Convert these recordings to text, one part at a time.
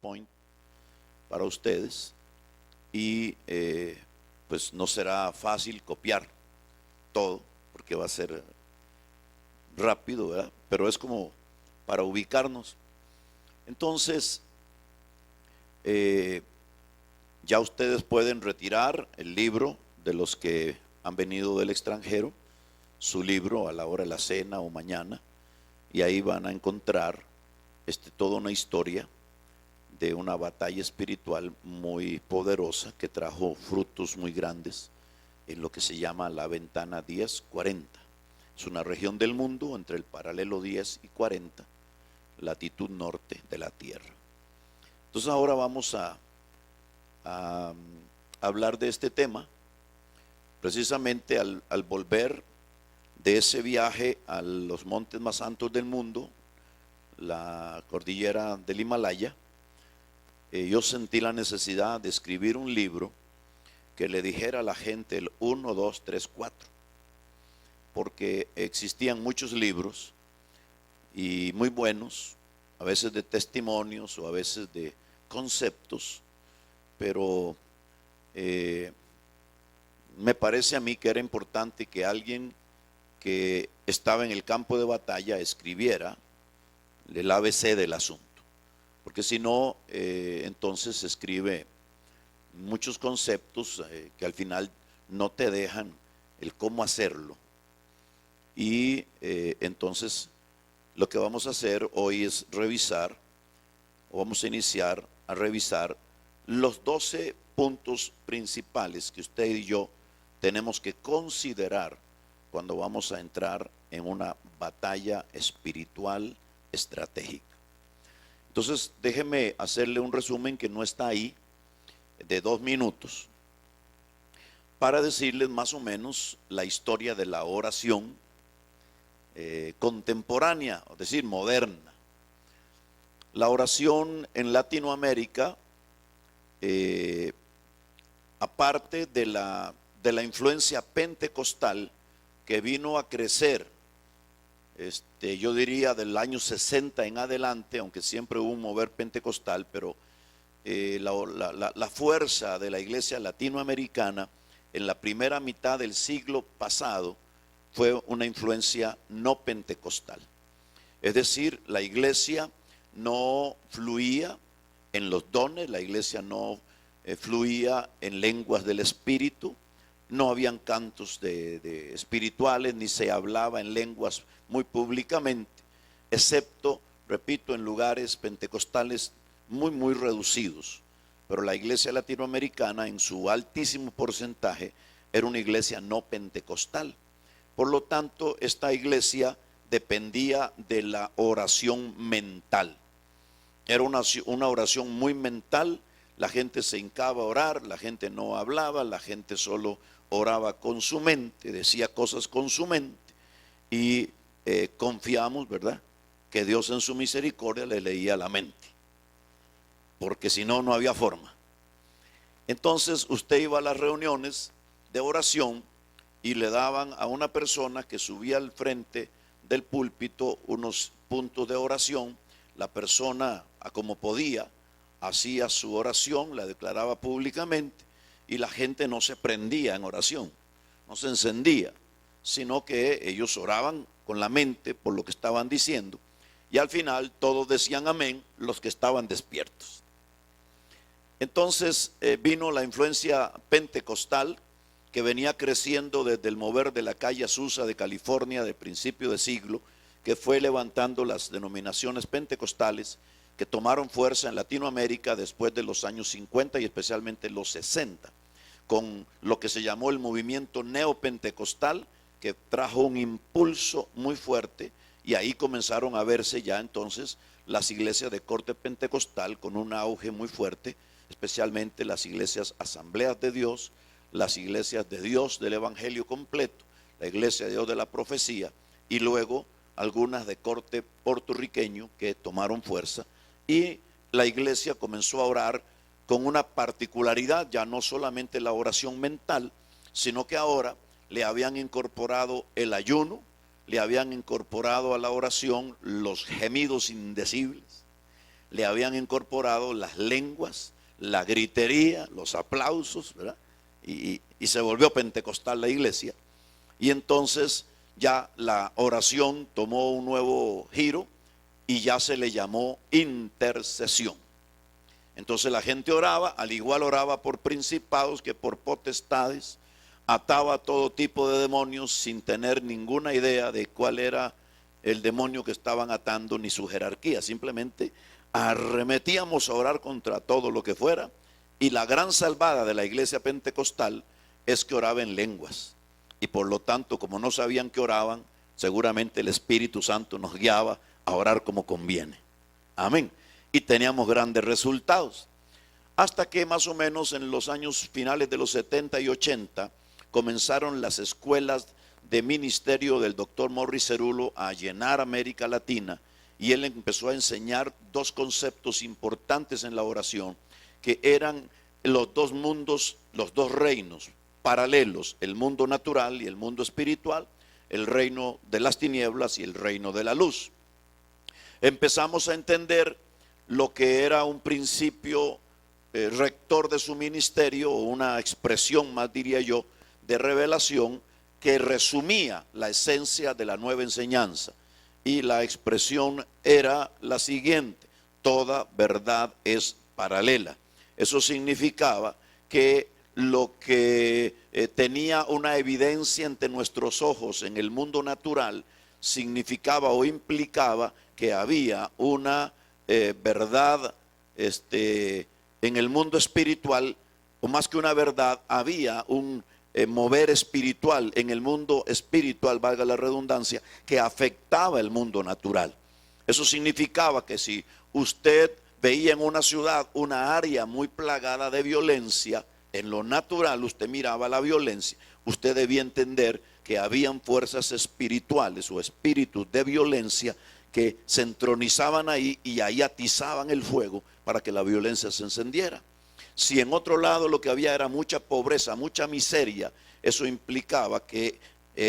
PowerPoint para ustedes y pues no será fácil copiar todo porque va a ser rápido, ¿verdad? Pero es como para ubicarnos. Entonces, ya ustedes pueden retirar el libro de los que han venido del extranjero, su libro a la hora de la cena o mañana, y ahí van a encontrar toda una historia de una batalla espiritual muy poderosa que trajo frutos muy grandes en lo que se llama la ventana 10-40. Es una región del mundo entre el paralelo 10 y 40, latitud norte de la Tierra. Entonces ahora vamos a hablar de este tema, precisamente al volver de ese viaje a los montes más altos del mundo, la cordillera del Himalaya. Yo sentí la necesidad de escribir un libro que le dijera a la gente el 1, 2, 3, 4, porque existían muchos libros y muy buenos, a veces de testimonios o a veces de conceptos, pero me parece a mí que era importante que alguien que estaba en el campo de batalla escribiera el ABC del asunto, porque si no, entonces se escribe muchos conceptos que al final no te dejan el cómo hacerlo. Y entonces lo que vamos a hacer hoy es revisar, o vamos a iniciar a revisar los 12 puntos principales que usted y yo tenemos que considerar cuando vamos a entrar en una batalla espiritual estratégica. Entonces, déjeme hacerle un resumen que no está ahí, de 2 minutos, para decirles más o menos la historia de la oración contemporánea, es decir, moderna. La oración en Latinoamérica, aparte de la influencia pentecostal que vino a crecer, yo diría del año 60 en adelante, aunque siempre hubo un mover pentecostal, pero la fuerza de la iglesia latinoamericana en la primera mitad del siglo pasado fue una influencia no pentecostal. Es decir, la iglesia no fluía en los dones, la iglesia no fluía en lenguas del espíritu, no habían cantos de espirituales, ni se hablaba en lenguas muy públicamente, excepto, repito, en lugares pentecostales muy reducidos. Pero la iglesia latinoamericana, en su altísimo porcentaje, era una iglesia no pentecostal. Por lo tanto, esta iglesia dependía de la oración mental. Era una oración muy mental. La gente se hincaba a orar, la gente no hablaba, la gente solo oraba con su mente, decía cosas con su mente, y confiamos, ¿verdad?, que Dios en su misericordia le leía la mente, porque si no, no había forma. Entonces usted iba a las reuniones de oración y le daban a una persona que subía al frente del púlpito unos puntos de oración. La persona, como podía, hacía su oración, la declaraba públicamente, y la gente no se prendía en oración, no se encendía, sino que ellos oraban con la mente por lo que estaban diciendo, y al final todos decían amén, los que estaban despiertos. Entonces vino la influencia pentecostal, que venía creciendo desde el mover de la calle Azusa de California de principio de siglo, que fue levantando las denominaciones pentecostales que tomaron fuerza en Latinoamérica después de los años 50 y especialmente los 60, con lo que se llamó el movimiento neopentecostal, que trajo un impulso muy fuerte, y ahí comenzaron a verse ya entonces las iglesias de corte pentecostal con un auge muy fuerte, especialmente las iglesias Asambleas de Dios, las iglesias de Dios del Evangelio completo, la iglesia de Dios de la profecía, y luego algunas de corte puertorriqueño que tomaron fuerza, y la iglesia comenzó a orar con una particularidad, ya no solamente la oración mental, sino que ahora le habían incorporado el ayuno, le habían incorporado a la oración los gemidos indecibles, le habían incorporado las lenguas, la gritería, los aplausos, ¿verdad? Y se volvió pentecostal la iglesia. Y entonces ya la oración tomó un nuevo giro y ya se le llamó intercesión. Entonces la gente oraba, al igual oraba por principados que por potestades, ataba todo tipo de demonios sin tener ninguna idea de cuál era el demonio que estaban atando ni su jerarquía. Simplemente arremetíamos a orar contra todo lo que fuera. Y la gran salvada de la iglesia pentecostal es que oraba en lenguas. Y por lo tanto, como no sabían que oraban, seguramente el Espíritu Santo nos guiaba a orar como conviene. Amén. Y teníamos grandes resultados. Hasta que más o menos en los años finales de los 70 y 80 comenzaron las escuelas de ministerio del doctor Morris Cerulo a llenar América Latina, y él empezó a enseñar dos conceptos importantes en la oración, que eran los dos mundos, los dos reinos paralelos, el mundo natural y el mundo espiritual, el reino de las tinieblas y el reino de la luz. Empezamos a entender lo que era un principio rector de su ministerio, o una expresión más, diría yo, de revelación que resumía la esencia de la nueva enseñanza. Y la expresión era la siguiente: toda verdad es paralela. Eso significaba que lo que tenía una evidencia ante nuestros ojos en el mundo natural significaba o implicaba que había una verdad en el mundo espiritual, o más que una verdad, había un mover espiritual en el mundo espiritual, valga la redundancia, que afectaba el mundo natural. Eso significaba que si usted veía en una ciudad una área muy plagada de violencia, en lo natural usted miraba la violencia, usted debía entender que habían fuerzas espirituales o espíritus de violencia que se entronizaban ahí y ahí atizaban el fuego para que la violencia se encendiera. Si en otro lado lo que había era mucha pobreza, mucha miseria, eso implicaba que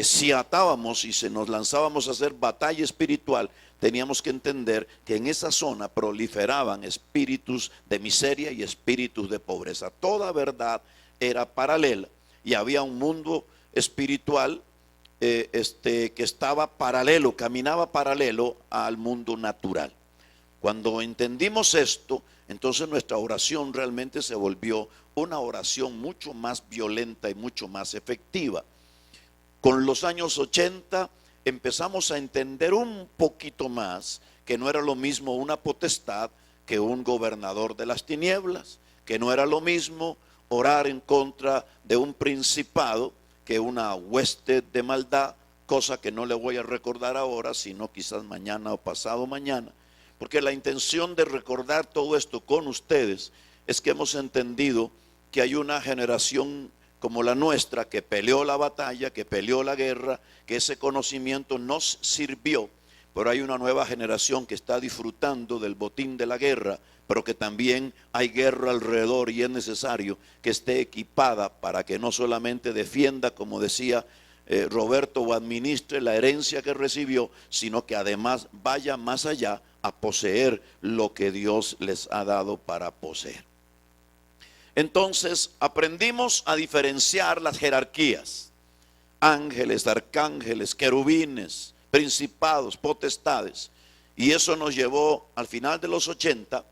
si atábamos y se nos lanzábamos a hacer batalla espiritual, teníamos que entender que en esa zona proliferaban espíritus de miseria y espíritus de pobreza. Toda verdad era paralela y había un mundo espiritual que estaba paralelo, caminaba paralelo al mundo natural. Cuando entendimos esto, entonces nuestra oración realmente se volvió una oración mucho más violenta y mucho más efectiva. Con los años 80 empezamos a entender un poquito más que no era lo mismo una potestad que un gobernador de las tinieblas, que no era lo mismo orar en contra de un principado que una hueste de maldad, cosa que no le voy a recordar ahora, sino quizás mañana o pasado mañana. Porque la intención de recordar todo esto con ustedes es que hemos entendido que hay una generación como la nuestra que peleó la batalla, que peleó la guerra, que ese conocimiento nos sirvió, pero hay una nueva generación que está disfrutando del botín de la guerra, pero que también hay guerra alrededor y es necesario que esté equipada para que no solamente defienda, como decía Roberto, o administre la herencia que recibió, sino que además vaya más allá a poseer lo que Dios les ha dado para poseer. Entonces aprendimos a diferenciar las jerarquías: ángeles, arcángeles, querubines, principados, potestades. Y eso nos llevó al final de los 80,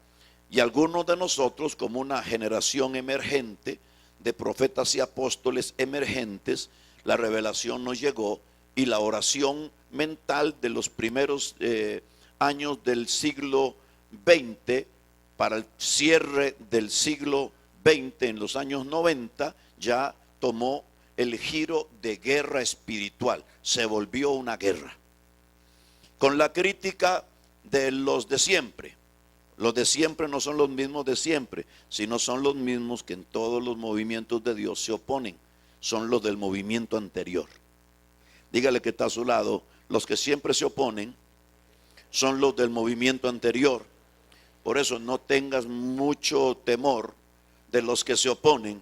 y algunos de nosotros, como una generación emergente de profetas y apóstoles emergentes, la revelación nos llegó, y la oración mental de los primeros años del siglo XX, para el cierre del siglo XX, en los años 90, ya tomó el giro de guerra espiritual. Se volvió una guerra, con la crítica de los de siempre. Los de siempre no son los mismos de siempre, sino son los mismos que en todos los movimientos de Dios se oponen. Son los del movimiento anterior. Dígale que está a su lado: los que siempre se oponen son los del movimiento anterior. Por eso no tengas mucho temor de los que se oponen,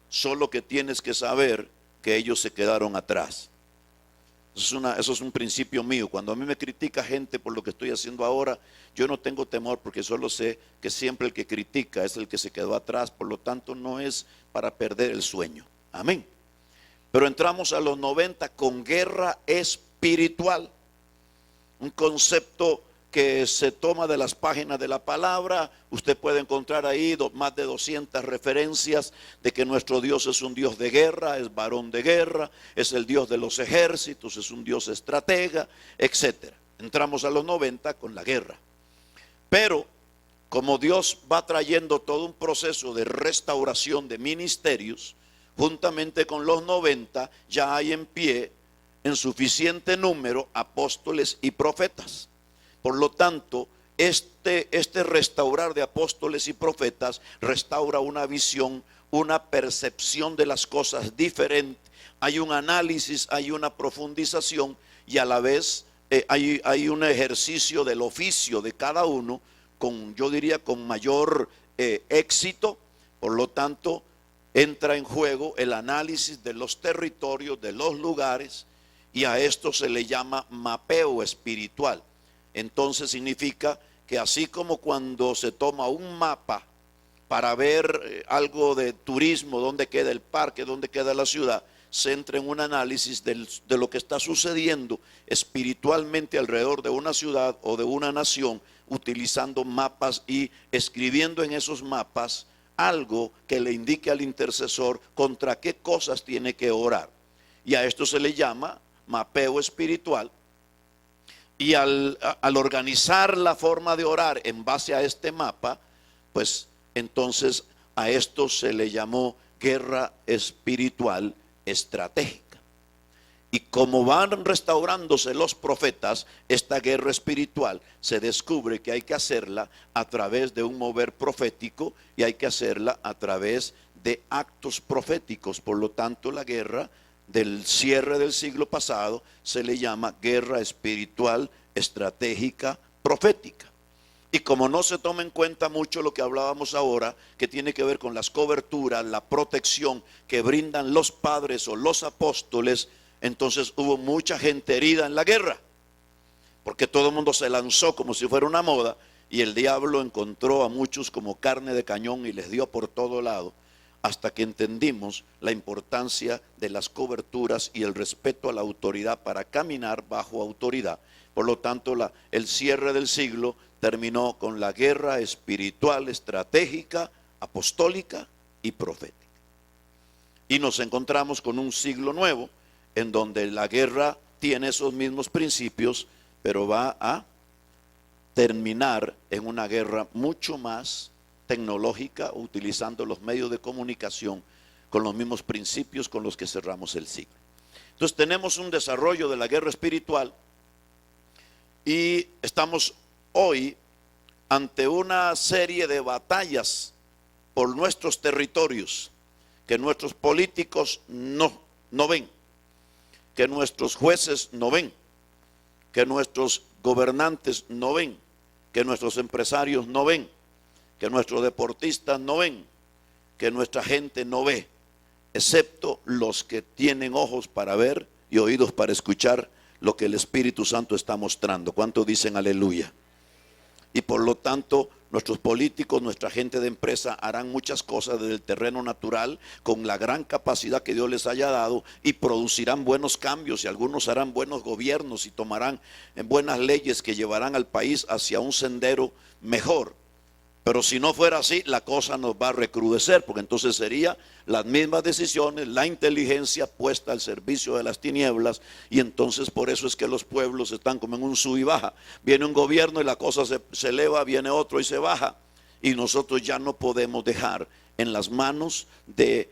solo que tienes que saber que ellos se quedaron atrás. Eso es un principio mío. Cuando a mí me critica gente por lo que estoy haciendo ahora, yo no tengo temor porque solo sé que siempre el que critica es el que se quedó atrás. Por lo tanto, no es para perder el sueño. Amén. Pero entramos a los 90 con guerra espiritual. Un concepto que se toma de las páginas de la palabra. Usted puede encontrar ahí más de 200 referencias de que nuestro Dios es un Dios de guerra, es varón de guerra, es el Dios de los ejércitos, es un Dios estratega, etc. Entramos a los 90 con la guerra. Pero como Dios va trayendo todo un proceso de restauración de ministerios, juntamente con los 90 ya hay en pie en suficiente número apóstoles y profetas. Por lo tanto, este restaurar de apóstoles y profetas restaura una visión, una percepción de las cosas diferente. Hay un análisis, hay una profundización y a la vez hay un ejercicio del oficio de cada uno yo diría, con mayor éxito. Por lo tanto, entra en juego el análisis de los territorios, de los lugares, y a esto se le llama mapeo espiritual. Entonces significa que así como cuando se toma un mapa para ver algo de turismo, dónde queda el parque, dónde queda la ciudad, se entra en un análisis de lo que está sucediendo espiritualmente alrededor de una ciudad o de una nación, utilizando mapas y escribiendo en esos mapas algo que le indique al intercesor contra qué cosas tiene que orar. Y a esto se le llama mapeo espiritual. Y al organizar la forma de orar en base a este mapa, pues entonces a esto se le llamó guerra espiritual estratégica. Y como van restaurándose los profetas, esta guerra espiritual se descubre que hay que hacerla a través de un mover profético y hay que hacerla a través de actos proféticos. Por lo tanto, la guerra del cierre del siglo pasado se le llama guerra espiritual estratégica profética. Y como no se toma en cuenta mucho lo que hablábamos ahora, que tiene que ver con las coberturas, la protección que brindan los padres o los apóstoles, entonces hubo mucha gente herida en la guerra, porque todo el mundo se lanzó como si fuera una moda, y el diablo encontró a muchos como carne de cañón y les dio por todo lado, hasta que entendimos la importancia de las coberturas y el respeto a la autoridad para caminar bajo autoridad. Por lo tanto, el cierre del siglo terminó con la guerra espiritual, estratégica, apostólica y profética. Y nos encontramos con un siglo nuevo, en donde la guerra tiene esos mismos principios, pero va a terminar en una guerra mucho más tecnológica, utilizando los medios de comunicación con los mismos principios con los que cerramos el siglo. Entonces tenemos un desarrollo de la guerra espiritual y estamos hoy ante una serie de batallas por nuestros territorios que nuestros políticos no ven, que nuestros jueces no ven, que nuestros gobernantes no ven, que nuestros empresarios no ven, que nuestros deportistas no ven, que nuestra gente no ve, excepto los que tienen ojos para ver y oídos para escuchar lo que el Espíritu Santo está mostrando. ¿Cuántos dicen aleluya? Y por lo tanto, nuestros políticos, nuestra gente de empresa harán muchas cosas desde el terreno natural con la gran capacidad que Dios les haya dado y producirán buenos cambios, y algunos harán buenos gobiernos y tomarán buenas leyes que llevarán al país hacia un sendero mejor. Pero si no fuera así, la cosa nos va a recrudecer, porque entonces sería las mismas decisiones, la inteligencia puesta al servicio de las tinieblas, y entonces por eso es que los pueblos están como en un sub y baja. Viene un gobierno y la cosa se eleva, viene otro y se baja, y nosotros ya no podemos dejar en las manos de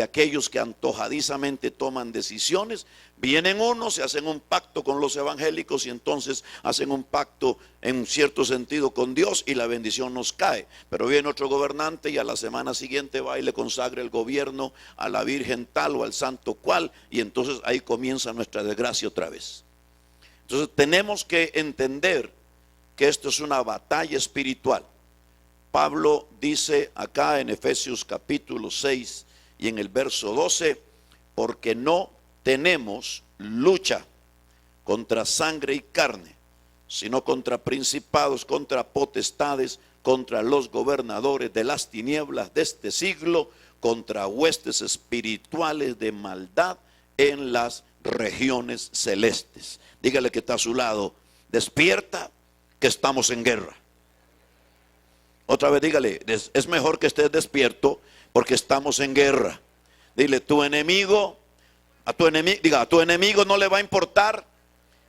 aquellos que antojadizamente toman decisiones. Vienen unos, se hacen un pacto con los evangélicos y entonces hacen un pacto en cierto sentido con Dios y la bendición nos cae. Pero viene otro gobernante y a la semana siguiente va y le consagra el gobierno a la Virgen tal o al santo cual, y entonces ahí comienza nuestra desgracia otra vez. Entonces tenemos que entender que esto es una batalla espiritual. Pablo dice acá en Efesios capítulo 6 y en el verso 12, porque no tenemos lucha contra sangre y carne, sino contra principados, contra potestades, contra los gobernadores de las tinieblas de este siglo, contra huestes espirituales de maldad en las regiones celestes. Dígale que está a su lado: despierta, que estamos en guerra. Otra vez dígale: es mejor que estés despierto porque estamos en guerra. Dile: a tu enemigo no le va a importar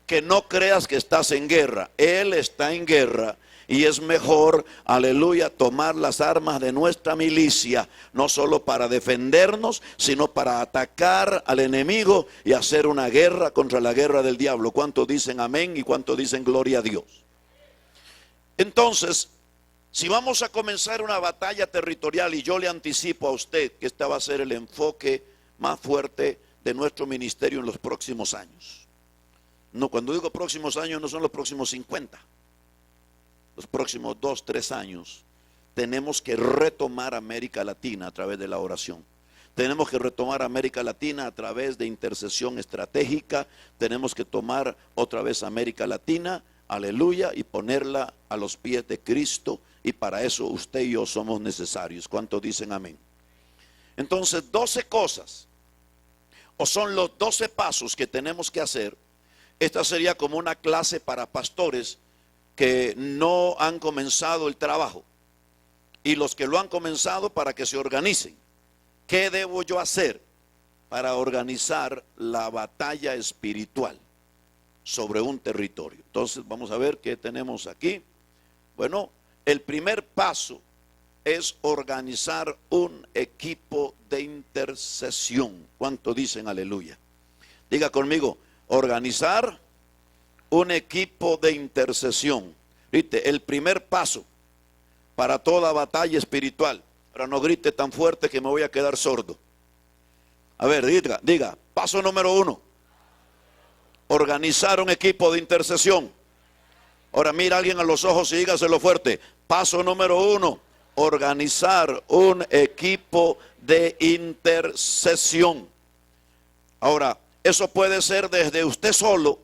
que no creas que estás en guerra. Él está en guerra. Y es mejor, aleluya, tomar las armas de nuestra milicia, no solo para defendernos, sino para atacar al enemigo y hacer una guerra contra la guerra del diablo. ¿Cuántos dicen amén y cuántos dicen gloria a Dios? Entonces, si vamos a comenzar una batalla territorial, y yo le anticipo a usted que este va a ser el enfoque más fuerte de nuestro ministerio en los próximos años. No, cuando digo próximos años, no son los próximos 50. Los próximos 2, 3 años tenemos que retomar América Latina a través de la oración. Tenemos que retomar América Latina a través de intercesión estratégica. Tenemos que tomar otra vez América Latina, aleluya, y ponerla a los pies de Cristo. Y para eso usted y yo somos necesarios. ¿Cuántos dicen amén? Entonces, 12 cosas, o son los 12 pasos que tenemos que hacer. Esta sería como una clase para pastores que no han comenzado el trabajo, y los que lo han comenzado, para que se organicen. ¿Qué debo yo hacer para organizar la batalla espiritual sobre un territorio? Entonces vamos a ver qué tenemos aquí. Bueno, el primer paso es organizar un equipo de intercesión. ¿Cuánto dicen aleluya? Diga conmigo: organizar un equipo de intercesión. ¿Viste? El primer paso para toda batalla espiritual. Ahora no grite tan fuerte que me voy a quedar sordo. A ver, diga, paso número 1. Organizar un equipo de intercesión. Ahora mira a alguien a los ojos y dígaselo fuerte: paso número 1, organizar un equipo de intercesión. Ahora, eso puede ser desde usted solo.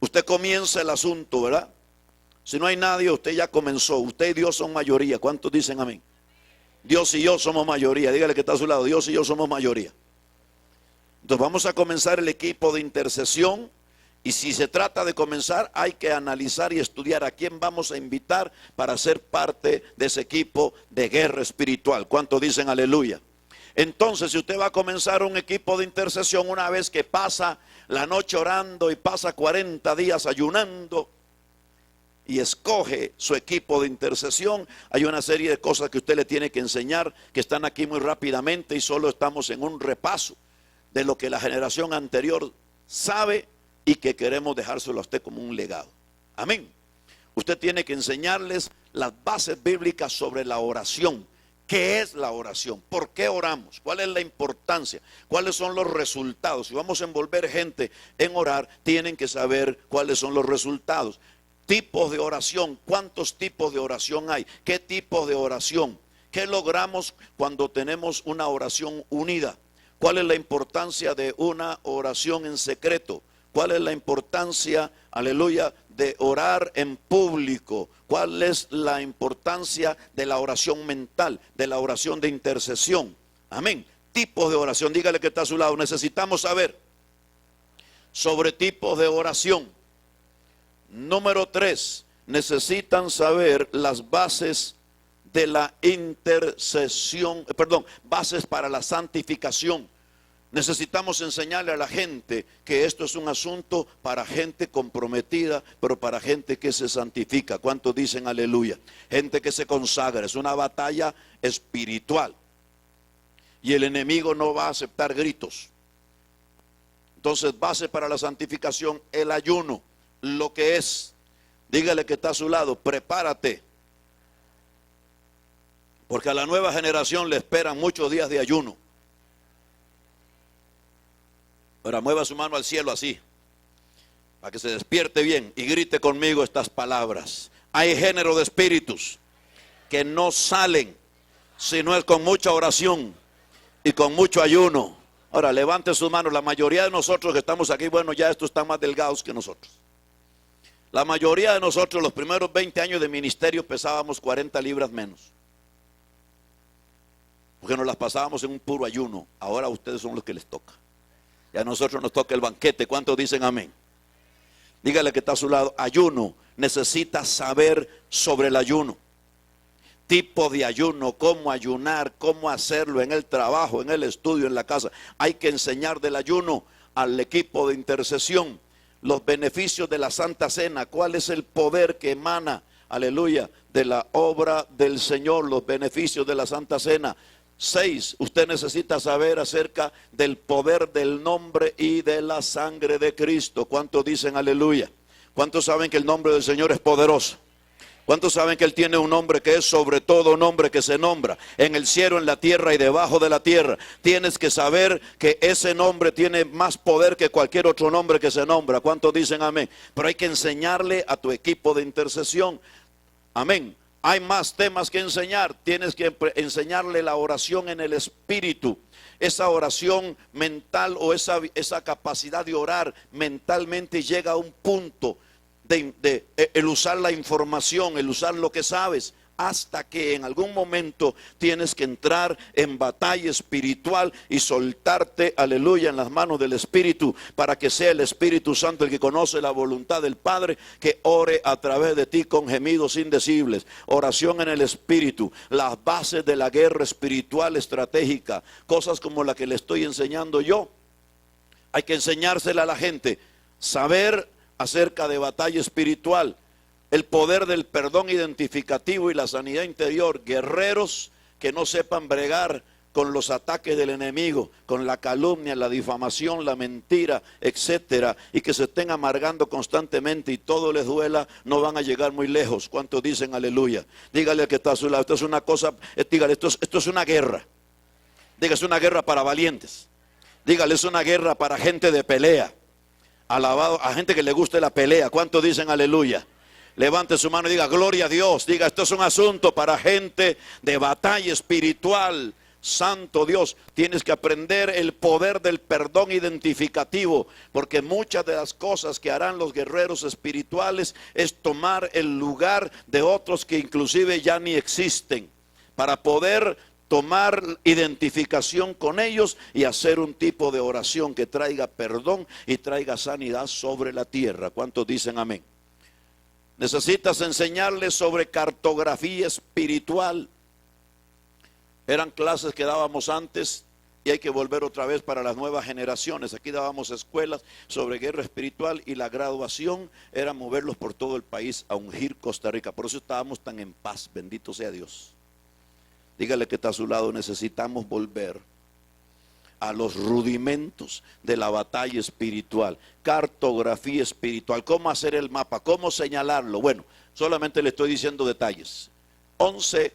Usted comienza el asunto, ¿verdad? Si no hay nadie, usted ya comenzó. Usted y Dios son mayoría. ¿Cuántos dicen amén? Dios y yo somos mayoría. Dígale que está a su lado: Dios y yo somos mayoría. Entonces vamos a comenzar el equipo de intercesión. Y si se trata de comenzar, hay que analizar y estudiar a quién vamos a invitar para ser parte de ese equipo de guerra espiritual. ¿Cuántos dicen aleluya? Entonces, si usted va a comenzar un equipo de intercesión, una vez que pasa la noche orando y pasa 40 días ayunando y escoge su equipo de intercesión, hay una serie de cosas que usted le tiene que enseñar, que están aquí muy rápidamente, y solo estamos en un repaso de lo que la generación anterior sabe y que queremos dejárselo a usted como un legado. Amén. Usted tiene que enseñarles las bases bíblicas sobre la oración. ¿Qué es la oración? ¿Por qué oramos? ¿Cuál es la importancia? ¿Cuáles son los resultados? Si vamos a envolver gente en orar, tienen que saber cuáles son los resultados. Tipos de oración. ¿Cuántos tipos de oración hay? ¿Qué tipos de oración? ¿Qué logramos cuando tenemos una oración unida? ¿Cuál es la importancia de una oración en secreto? ¿Cuál es la importancia, aleluya, de orar en público? ¿Cuál es la importancia de la oración mental, de la oración de intercesión? Amén. Tipos de oración. Dígale que está a su lado: necesitamos saber sobre tipos de oración. Número 3, necesitan saber las bases de la intercesión, bases para la santificación. Necesitamos enseñarle a la gente que esto es un asunto para gente comprometida, pero para gente que se santifica. ¿Cuántos dicen aleluya? Gente que se consagra. Es una batalla espiritual. Y el enemigo no va a aceptar gritos. Entonces, base para la santificación: el ayuno. Lo que es, dígale que está a su lado: prepárate. Porque a la nueva generación le esperan muchos días de ayuno. Ahora mueva su mano al cielo así, para que se despierte bien y grite conmigo estas palabras: hay género de espíritus que no salen si no es con mucha oración y con mucho ayuno. Ahora, levante sus manos. La mayoría de nosotros que estamos aquí, bueno, ya estos están más delgados que nosotros. La mayoría de nosotros, los primeros 20 años de ministerio, pesábamos 40 libras menos. Porque nos las pasábamos en un puro ayuno. Ahora a ustedes son los que les toca. Y a nosotros nos toca el banquete. ¿Cuántos dicen amén? Dígale que está a su lado. Ayuno. Necesita saber sobre el ayuno. Tipo de ayuno, cómo ayunar, cómo hacerlo en el trabajo, en el estudio, en la casa. Hay que enseñar del ayuno al equipo de intercesión. Los beneficios de la Santa Cena. ¿Cuál es el poder que emana, aleluya, de la obra del Señor? Los beneficios de la Santa Cena. 6, usted necesita saber acerca del poder del nombre y de la sangre de Cristo. ¿Cuántos dicen aleluya? ¿Cuántos saben que el nombre del Señor es poderoso? ¿Cuántos saben que Él tiene un nombre que es sobre todo nombre que se nombra en el cielo, en la tierra y debajo de la tierra? Tienes que saber que ese nombre tiene más poder que cualquier otro nombre que se nombra. ¿Cuántos dicen amén? Pero hay que enseñarle a tu equipo de intercesión. Amén. Hay más temas que enseñar. Tienes que enseñarle la oración en el Espíritu. Esa oración mental o esa capacidad de orar mentalmente llega a un punto de el usar la información, el usar lo que sabes, hasta que en algún momento tienes que entrar en batalla espiritual y soltarte, aleluya, en las manos del Espíritu, para que sea el Espíritu Santo el que conoce la voluntad del Padre, que ore a través de ti con gemidos indecibles. Oración en el Espíritu, las bases de la guerra espiritual estratégica, cosas como la que le estoy enseñando yo. Hay que enseñársela a la gente, saber acerca de batalla espiritual. El poder del perdón identificativo y la sanidad interior. Guerreros que no sepan bregar con los ataques del enemigo, con la calumnia, la difamación, la mentira, etcétera, y que se estén amargando constantemente y todo les duela, no van a llegar muy lejos. ¿Cuántos dicen aleluya? Dígale al que está a su lado, esto es una cosa, dígale, esto es una guerra. Dígale, es una guerra para valientes. Dígale, es una guerra para gente de pelea. Alabado, a gente que le guste la pelea. ¿Cuántos dicen aleluya? Levante su mano y diga gloria a Dios. Diga, esto es un asunto para gente de batalla espiritual. Santo Dios, tienes que aprender el poder del perdón identificativo, porque muchas de las cosas que harán los guerreros espirituales es tomar el lugar de otros que inclusive ya ni existen, para poder tomar identificación con ellos y hacer un tipo de oración que traiga perdón y traiga sanidad sobre la tierra. ¿Cuántos dicen amén? Necesitas enseñarles sobre cartografía espiritual. Eran clases que dábamos antes y hay que volver otra vez para las nuevas generaciones. Aquí dábamos escuelas sobre guerra espiritual y la graduación era moverlos por todo el país a ungir Costa Rica. Por eso estábamos tan en paz, bendito sea Dios. Dígale que está a su lado, necesitamos volver a los rudimentos de la batalla espiritual, cartografía espiritual, cómo hacer el mapa, cómo señalarlo. Bueno, solamente le estoy diciendo detalles. 11,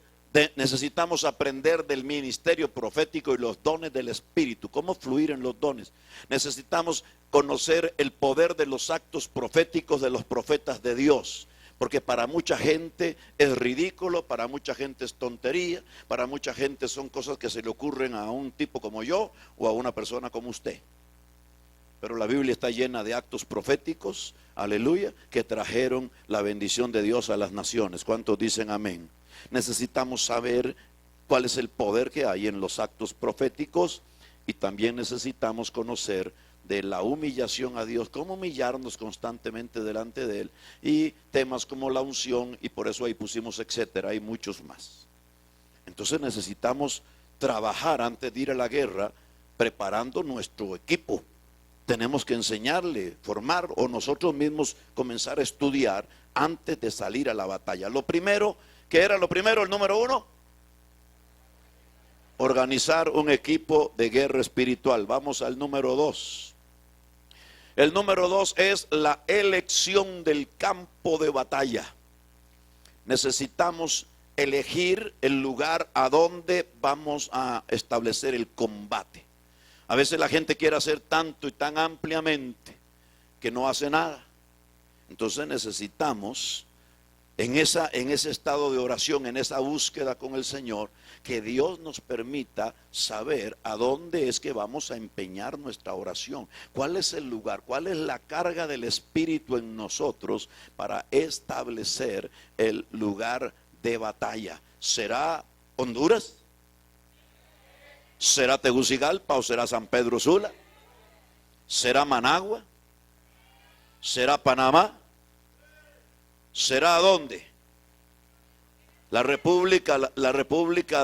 necesitamos aprender del ministerio profético y los dones del Espíritu, cómo fluir en los dones. Necesitamos conocer el poder de los actos proféticos de los profetas de Dios. Porque para mucha gente es ridículo, para mucha gente es tontería, para mucha gente son cosas que se le ocurren a un tipo como yo o a una persona como usted. Pero la Biblia está llena de actos proféticos, aleluya, que trajeron la bendición de Dios a las naciones. ¿Cuántos dicen amén? Necesitamos saber cuál es el poder que hay en los actos proféticos y también necesitamos conocer de la humillación a Dios, cómo humillarnos constantemente delante de Él, y temas como la unción, y por eso ahí pusimos etcétera, hay muchos más. Entonces necesitamos trabajar antes de ir a la guerra, preparando nuestro equipo. Tenemos que enseñarle, formar, o nosotros mismos comenzar a estudiar antes de salir a la batalla. Lo primero, ¿qué era lo primero? El número 1, organizar un equipo de guerra espiritual. Vamos al número 2. El número 2 es la elección del campo de batalla. Necesitamos elegir el lugar a donde vamos a establecer el combate. A veces la gente quiere hacer tanto y tan ampliamente que no hace nada. Entonces necesitamos en ese estado de oración, en esa búsqueda con el Señor, que Dios nos permita saber a dónde es que vamos a empeñar nuestra oración, cuál es el lugar, cuál es la carga del Espíritu en nosotros para establecer el lugar de batalla. ¿Será Honduras? ¿Será Tegucigalpa o será San Pedro Sula? ¿Será Managua? ¿Será Panamá? ¿Será dónde? La república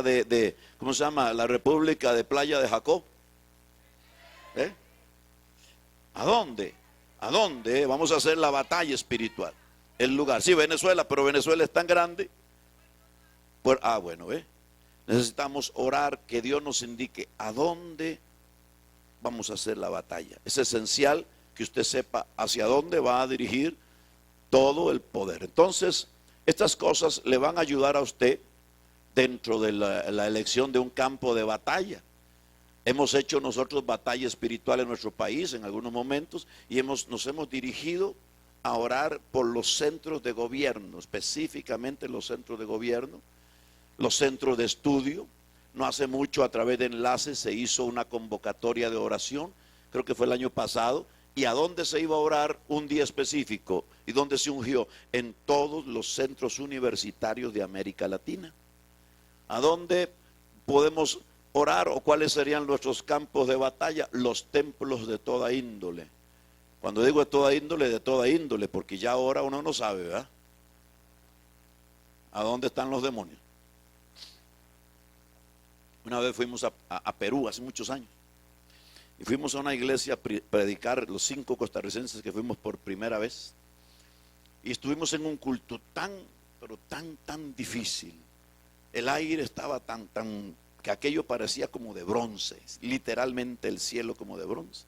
de ¿cómo se llama? La república de Playa de Jacob. ¿A dónde? ¿A dónde vamos a hacer la batalla espiritual? El lugar, sí, Venezuela, pero Venezuela es tan grande. Pues, bueno, necesitamos orar, que Dios nos indique a dónde vamos a hacer la batalla. Es esencial que usted sepa hacia dónde va a dirigir todo el poder. Entonces, estas cosas le van a ayudar a usted dentro de la elección de un campo de batalla. Hemos hecho nosotros batalla espiritual en nuestro país en algunos momentos y nos hemos dirigido a orar por los centros de gobierno, específicamente los centros de gobierno, los centros de estudio. No hace mucho, a través de enlaces, se hizo una convocatoria de oración, creo que fue el año pasado. ¿Y a dónde se iba a orar un día específico? ¿Y dónde se ungió? En todos los centros universitarios de América Latina. ¿A dónde podemos orar o cuáles serían nuestros campos de batalla? Los templos de toda índole. Cuando digo de toda índole, porque ya ahora uno no sabe, ¿verdad? ¿A dónde están los demonios? Una vez fuimos a Perú hace muchos años. Y fuimos a una iglesia a predicar, los 5 costarricenses que fuimos por primera vez. Y estuvimos en un culto pero tan difícil. El aire estaba tan, que aquello parecía como de bronce, literalmente el cielo como de bronce.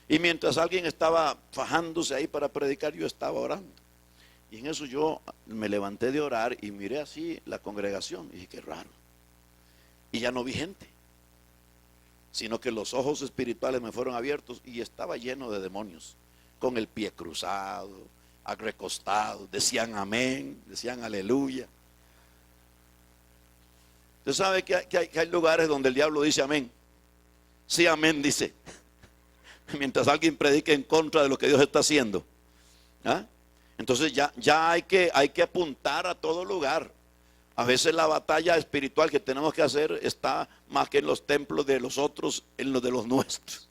Y mientras alguien estaba fajándose ahí para predicar, yo estaba orando. Y en eso yo me levanté de orar y miré así la congregación. Y dije, qué raro. Y ya no vi gente, sino que los ojos espirituales me fueron abiertos y estaba lleno de demonios, con el pie cruzado, recostado, decían amén, decían aleluya. Usted sabe que hay lugares donde el diablo dice amén. Sí, amén, dice. Mientras alguien predique en contra de lo que Dios está haciendo. Entonces ya hay que apuntar a todo lugar. A veces la batalla espiritual que tenemos que hacer está más que en los templos de los otros, en los de los nuestros.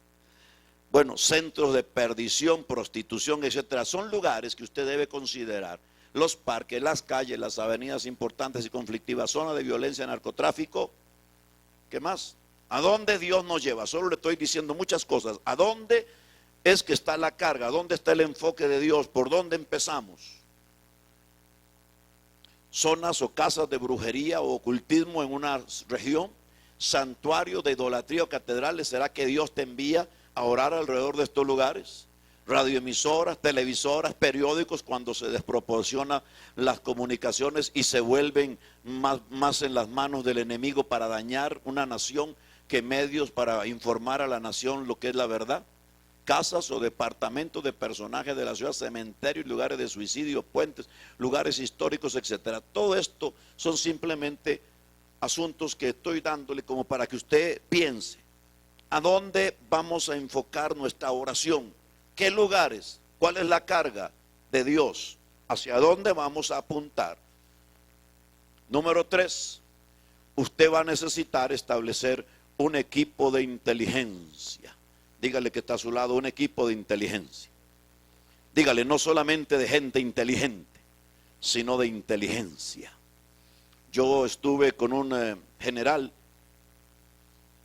Bueno, centros de perdición, prostitución, etcétera, son lugares que usted debe considerar. Los parques, las calles, las avenidas importantes y conflictivas, zonas de violencia, narcotráfico. ¿Qué más? ¿A dónde Dios nos lleva? Solo le estoy diciendo muchas cosas. ¿A dónde es que está la carga? ¿A dónde está el enfoque de Dios? ¿Por dónde empezamos? Zonas o casas de brujería o ocultismo en una región, santuario de idolatría o catedrales. ¿Será que Dios te envía a orar alrededor de estos lugares? Radioemisoras, televisoras, periódicos, cuando se desproporcionan las comunicaciones y se vuelven más en las manos del enemigo para dañar una nación que medios para informar a la nación lo que es la verdad. Casas o departamentos de personajes de la ciudad, cementerios, lugares de suicidio, puentes, lugares históricos, etcétera. Todo esto son simplemente asuntos que estoy dándole como para que usted piense. ¿A dónde vamos a enfocar nuestra oración? ¿Qué lugares? ¿Cuál es la carga de Dios? ¿Hacia dónde vamos a apuntar? Número 3, usted va a necesitar establecer un equipo de inteligencia. Dígale que está a su lado, un equipo de inteligencia. Dígale, no solamente de gente inteligente, sino de inteligencia. Yo estuve con un general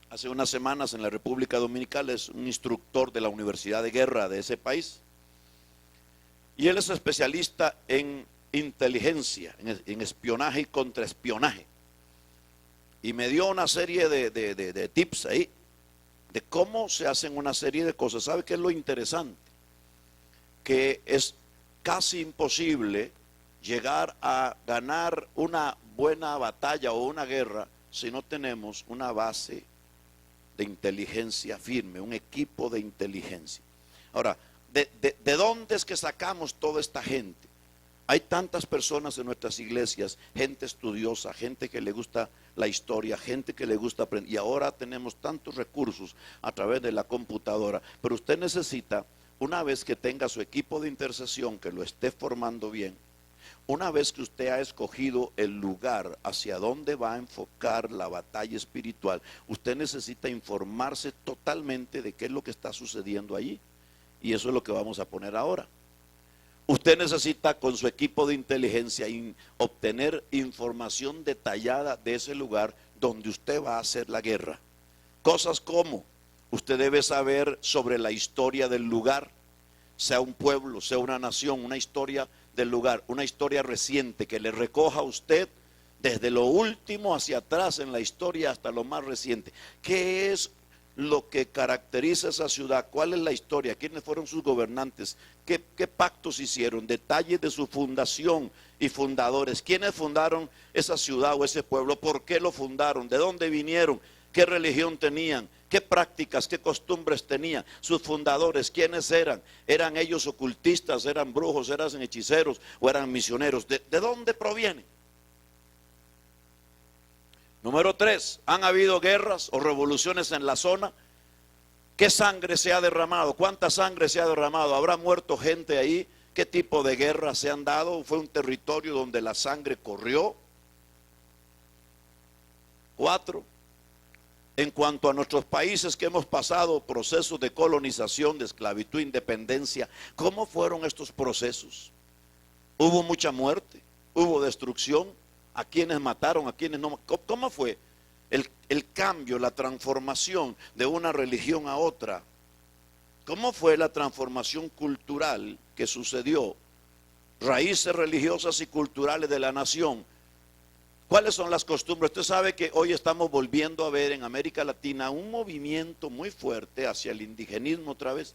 hace unas semanas en la República Dominicana, es un instructor de la Universidad de Guerra de ese país. Y él es especialista en inteligencia, en espionaje y contraespionaje. Y me dio una serie de tips ahí, de cómo se hacen una serie de cosas. ¿Sabe qué es lo interesante? Que es casi imposible llegar a ganar una buena batalla o una guerra si no tenemos una base de inteligencia firme, un equipo de inteligencia. Ahora, ¿de dónde es que sacamos toda esta gente? Hay tantas personas en nuestras iglesias, gente estudiosa, gente que le gusta la historia, gente que le gusta aprender. Y ahora tenemos tantos recursos a través de la computadora. Pero usted necesita, una vez que tenga su equipo de intercesión, que lo esté formando bien, una vez que usted ha escogido el lugar hacia dónde va a enfocar la batalla espiritual, usted necesita informarse totalmente de qué es lo que está sucediendo allí. Y eso es lo que vamos a poner ahora. Usted necesita con su equipo de inteligencia obtener información detallada de ese lugar donde usted va a hacer la guerra. Cosas como, usted debe saber sobre la historia del lugar, sea un pueblo, sea una nación, una historia del lugar, una historia reciente que le recoja a usted desde lo último hacia atrás en la historia hasta lo más reciente. ¿Qué es lo que caracteriza a esa ciudad? ¿Cuál es la historia? ¿Quiénes fueron sus gobernantes? ¿Qué pactos hicieron? Detalles de su fundación y fundadores. ¿Quiénes fundaron esa ciudad o ese pueblo? ¿Por qué lo fundaron? ¿De dónde vinieron? ¿Qué religión tenían? ¿Qué prácticas, qué costumbres tenían? Sus fundadores, ¿quiénes eran? ¿Eran ellos ocultistas? ¿Eran brujos? ¿Eran hechiceros? ¿O eran misioneros? ¿De dónde provienen? Número 3, ¿han habido guerras o revoluciones en la zona? ¿Qué sangre se ha derramado? ¿Cuánta sangre se ha derramado? ¿Habrá muerto gente ahí? ¿Qué tipo de guerras se han dado? ¿Fue un territorio donde la sangre corrió? 4, en cuanto a nuestros países que hemos pasado procesos de colonización, de esclavitud, independencia, ¿cómo fueron estos procesos? ¿Hubo mucha muerte? ¿Hubo destrucción? ¿A quienes mataron? ¿A quienes no? ¿Cómo fue el cambio, la transformación de una religión a otra? ¿Cómo fue la transformación cultural que sucedió? Raíces religiosas y culturales de la nación. ¿Cuáles son las costumbres? Usted sabe que hoy estamos volviendo a ver en América Latina un movimiento muy fuerte hacia el indigenismo otra vez.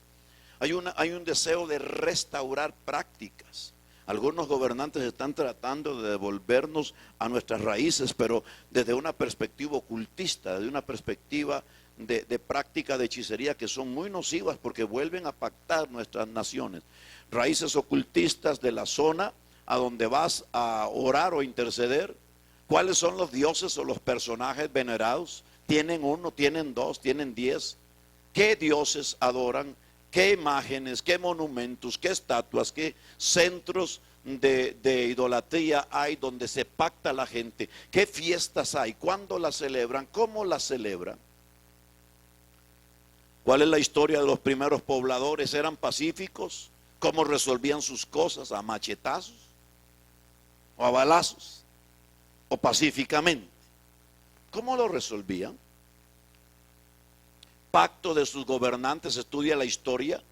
Hay un deseo de restaurar prácticas. Algunos gobernantes están tratando de devolvernos a nuestras raíces, pero desde una perspectiva ocultista, desde una perspectiva de práctica de hechicería que son muy nocivas porque vuelven a pactar nuestras naciones. Raíces ocultistas de la zona a donde vas a orar o interceder. ¿Cuáles son los dioses o los personajes venerados? ¿Tienen uno, tienen dos, tienen 10? ¿Qué dioses adoran? ¿Qué imágenes, qué monumentos, qué estatuas, qué centros de idolatría hay donde se pacta la gente? ¿Qué fiestas hay? ¿Cuándo las celebran? ¿Cómo las celebran? ¿Cuál es la historia de los primeros pobladores? ¿Eran pacíficos? ¿Cómo resolvían sus cosas? ¿A machetazos? ¿O a balazos? ¿O pacíficamente? ¿Cómo lo resolvían? Pacto de sus gobernantes, estudia la historia,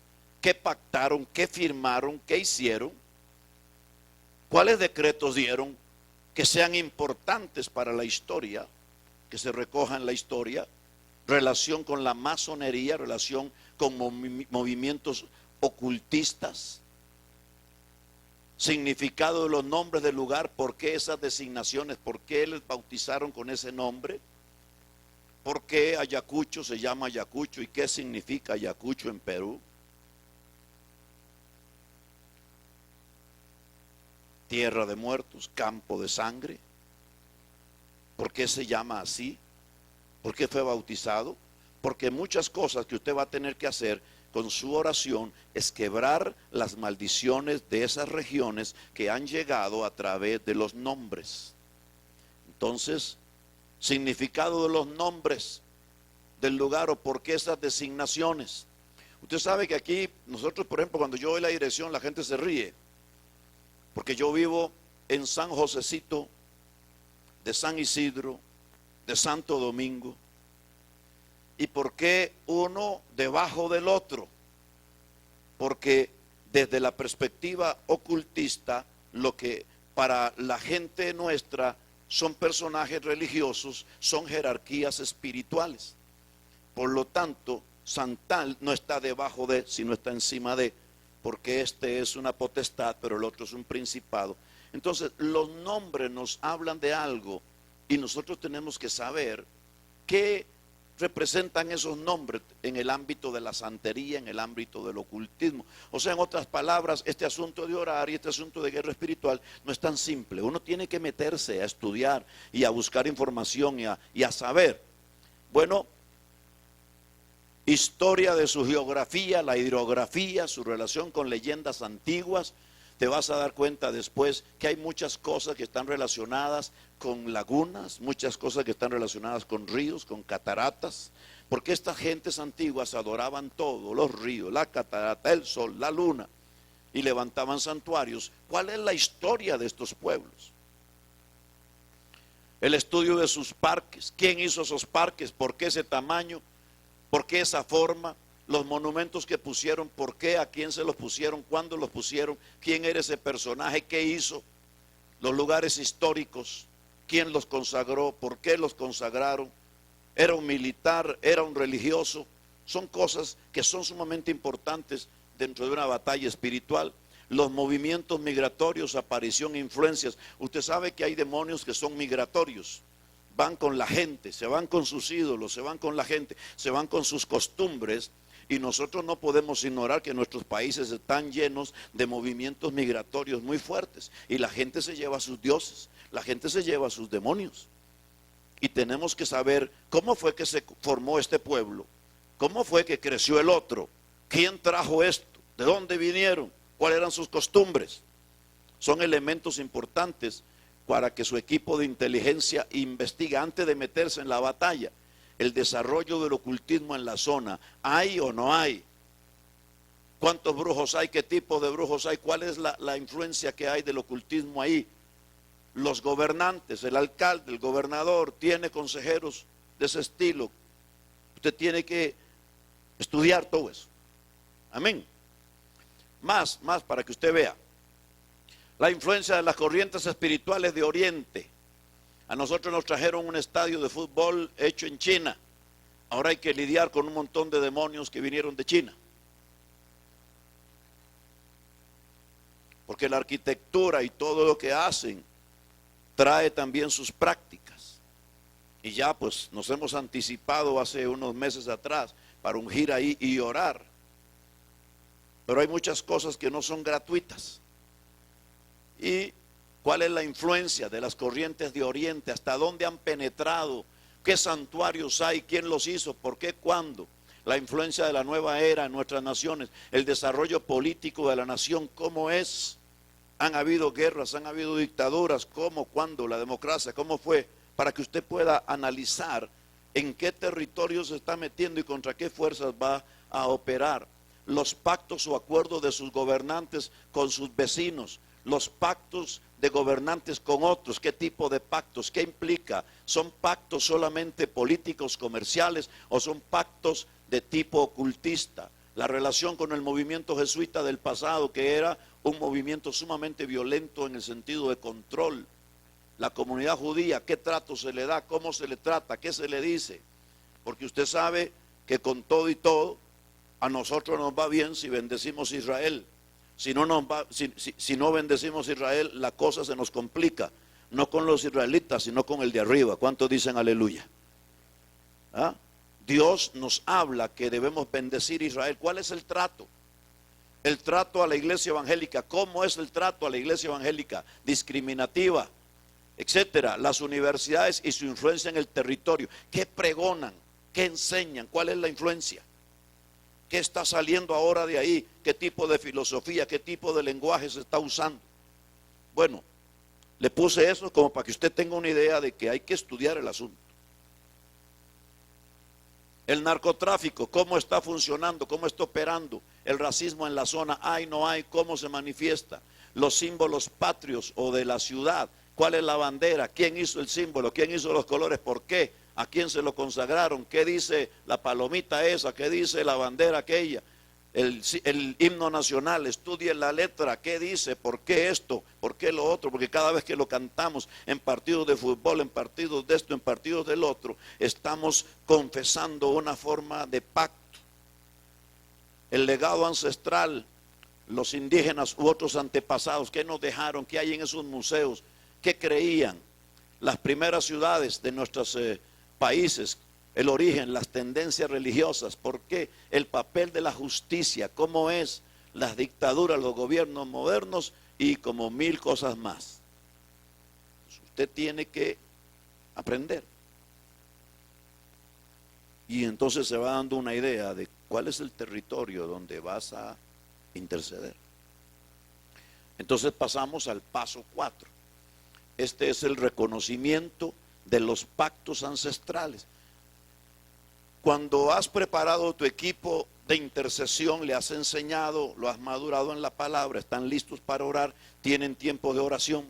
qué pactaron, qué firmaron, qué hicieron, cuáles decretos dieron que sean importantes para la historia, que se recoja en la historia, relación con la masonería, relación con movimientos ocultistas, significado de los nombres del lugar, por qué esas designaciones, por qué les bautizaron con ese nombre. ¿Por qué Ayacucho se llama Ayacucho y qué significa Ayacucho en Perú? Tierra de muertos, campo de sangre. ¿Por qué se llama así? ¿Por qué fue bautizado? Porque muchas cosas que usted va a tener que hacer con su oración es quebrar las maldiciones de esas regiones que han llegado a través de los nombres. Entonces, significado de los nombres del lugar o por qué esas designaciones. Usted sabe que aquí nosotros, por ejemplo, cuando yo doy la dirección, la gente se ríe, porque yo vivo en San Josecito, de San Isidro, de Santo Domingo. ¿Y por qué uno debajo del otro? Porque desde la perspectiva ocultista, lo que para la gente nuestra son personajes religiosos, son jerarquías espirituales. Por lo tanto, Santal no está debajo de, sino está encima de, porque este es una potestad, pero el otro es un principado. Entonces, los nombres nos hablan de algo y nosotros tenemos que saber qué representan esos nombres en el ámbito de la santería, en el ámbito del ocultismo? O sea, en otras palabras, este asunto de orar y este asunto de guerra espiritual no es tan simple. Uno tiene que meterse a estudiar y a buscar información y a saber. Bueno, historia de su geografía, la hidrografía, su relación con leyendas antiguas. Te vas a dar cuenta después que hay muchas cosas que están relacionadas con lagunas, muchas cosas que están relacionadas con ríos, con cataratas, porque estas gentes antiguas adoraban todo, los ríos, la catarata, el sol, la luna, y levantaban santuarios. ¿Cuál es la historia de estos pueblos? El estudio de sus parques, quién hizo esos parques, por qué ese tamaño, por qué esa forma, los monumentos que pusieron, por qué, a quién se los pusieron, cuándo los pusieron, quién era ese personaje, qué hizo, los lugares históricos, quién los consagró, por qué los consagraron, era un militar, era un religioso. Son cosas que son sumamente importantes dentro de una batalla espiritual. Los movimientos migratorios, aparición, influencias. Usted sabe que hay demonios que son migratorios. Van con la gente, se van con sus ídolos, se van con la gente, se van con sus costumbres. Y nosotros no podemos ignorar que nuestros países están llenos de movimientos migratorios muy fuertes. Y la gente se lleva a sus dioses, la gente se lleva a sus demonios. Y tenemos que saber cómo fue que se formó este pueblo, cómo fue que creció el otro, quién trajo esto, de dónde vinieron, cuáles eran sus costumbres. Son elementos importantes para que su equipo de inteligencia investigue antes de meterse en la batalla. El desarrollo del ocultismo en la zona, ¿hay o no hay? ¿Cuántos brujos hay? ¿Qué tipo de brujos hay? ¿Cuál es la influencia que hay del ocultismo ahí? Los gobernantes, el alcalde, el gobernador, tiene consejeros de ese estilo. Usted tiene que estudiar todo eso. Amén. Más para que usted vea. La influencia de las corrientes espirituales de Oriente. A nosotros nos trajeron un estadio de fútbol hecho en China. Ahora hay que lidiar con un montón de demonios que vinieron de China. Porque la arquitectura y todo lo que hacen trae también sus prácticas. Y ya pues nos hemos anticipado hace unos meses atrás para ungir ahí y orar. Pero hay muchas cosas que no son gratuitas. ¿Y cuál es la influencia de las corrientes de Oriente? ¿Hasta dónde han penetrado? ¿Qué santuarios hay? ¿Quién los hizo? ¿Por qué? ¿Cuándo? La influencia de la nueva era en nuestras naciones. El desarrollo político de la nación, ¿cómo es? Han habido guerras, han habido dictaduras. ¿Cómo? ¿Cuándo? La democracia, ¿cómo fue? Para que usted pueda analizar en qué territorio se está metiendo y contra qué fuerzas va a operar. Los pactos o acuerdos de sus gobernantes con sus vecinos. Los pactos de gobernantes con otros, ¿qué tipo de pactos? ¿Qué implica? ¿Son pactos solamente políticos, comerciales o son pactos de tipo ocultista? La relación con el movimiento jesuita del pasado, que era un movimiento sumamente violento en el sentido de control. La comunidad judía, ¿qué trato se le da? ¿Cómo se le trata? ¿Qué se le dice? Porque usted sabe que con todo y todo, a nosotros nos va bien si bendecimos Israel. Si no bendecimos Israel, la cosa se nos complica. No con los israelitas, sino con el de arriba. ¿Cuántos dicen aleluya? ¿Ah? Dios nos habla que debemos bendecir Israel. ¿Cuál es el trato? El trato a la iglesia evangélica. ¿Cómo es el trato a la iglesia evangélica? Discriminativa, etcétera. Las universidades y su influencia en el territorio. ¿Qué pregonan? ¿Qué enseñan? ¿Cuál es la influencia? ¿Qué está saliendo ahora de ahí? ¿Qué tipo de filosofía, qué tipo de lenguaje se está usando? Bueno, le puse eso como para que usted tenga una idea de que hay que estudiar el asunto. El narcotráfico, ¿cómo está funcionando? ¿Cómo está operando? El racismo en la zona, ¿hay, no hay? ¿Cómo se manifiesta? Los símbolos patrios o de la ciudad, ¿cuál es la bandera? ¿Quién hizo el símbolo? ¿Quién hizo los colores? ¿Por qué? ¿A quién se lo consagraron? ¿Qué dice la palomita esa? ¿Qué dice la bandera aquella? El himno nacional, estudie la letra, ¿qué dice? ¿Por qué esto? ¿Por qué lo otro? Porque cada vez que lo cantamos en partidos de fútbol, en partidos de esto, en partidos del otro, estamos confesando una forma de pacto. El legado ancestral, los indígenas u otros antepasados, ¿qué nos dejaron? ¿Qué hay en esos museos? ¿Qué creían? Las primeras ciudades de nuestros países, el origen, las tendencias religiosas, por qué, el papel de la justicia, cómo es las dictaduras, los gobiernos modernos y como 1000 cosas más. Usted tiene que aprender. Y entonces se va dando una idea de cuál es el territorio donde vas a interceder. Entonces pasamos al paso 4. Este es el reconocimiento de los pactos ancestrales. Cuando has preparado tu equipo de intercesión, le has enseñado, lo has madurado en la palabra, están listos para orar, tienen tiempo de oración,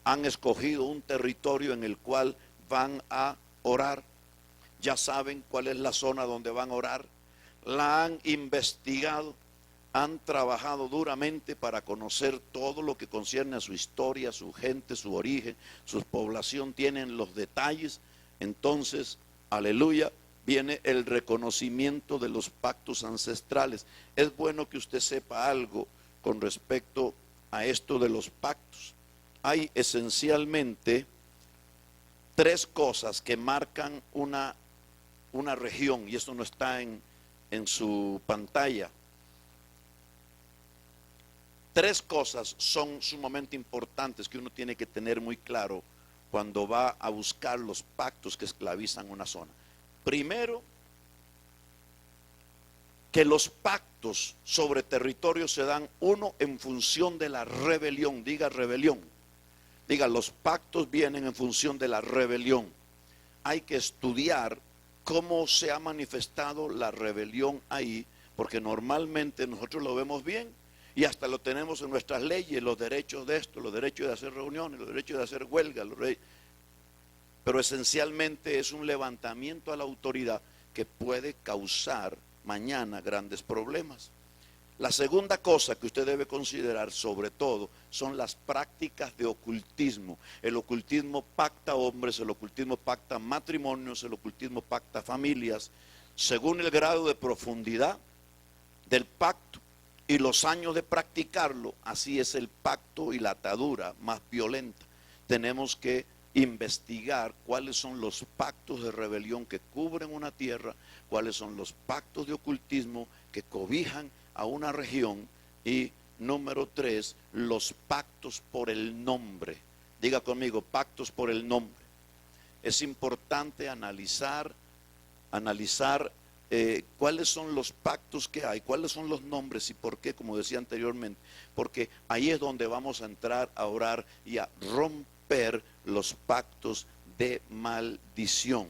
han escogido un territorio en el cual van a orar, ya saben cuál es la zona donde van a orar, la han investigado, han trabajado duramente para conocer todo lo que concierne a su historia, su gente, su origen, su población, tienen los detalles. Entonces, aleluya, viene el reconocimiento de los pactos ancestrales. Es bueno que usted sepa algo con respecto a esto de los pactos. Hay esencialmente 3 cosas que marcan una región, y esto no está en su pantalla. 3 cosas son sumamente importantes que uno tiene que tener muy claro cuando va a buscar los pactos que esclavizan una zona. Primero, que los pactos sobre territorio se dan, uno, en función de la rebelión. Diga rebelión. Diga, los pactos vienen en función de la rebelión. Hay que estudiar cómo se ha manifestado la rebelión ahí, porque normalmente nosotros lo vemos bien y hasta lo tenemos en nuestras leyes, los derechos de esto, los derechos de hacer reuniones, los derechos de hacer huelgas, pero esencialmente es un levantamiento a la autoridad que puede causar mañana grandes problemas. La segunda cosa que usted debe considerar sobre todo son las prácticas de ocultismo. El ocultismo pacta hombres, el ocultismo pacta matrimonios, el ocultismo pacta familias. Según el grado de profundidad del pacto y los años de practicarlo, así es el pacto y la atadura más violenta. Tenemos que investigar cuáles son los pactos de rebelión que cubren una tierra, cuáles son los pactos de ocultismo que cobijan a una región, y número 3, los pactos por el nombre. Diga conmigo, pactos por el nombre. Es importante analizar cuáles son los pactos que hay, cuáles son los nombres y por qué, como decía anteriormente, porque ahí es donde vamos a entrar a orar y a romper los pactos de maldición.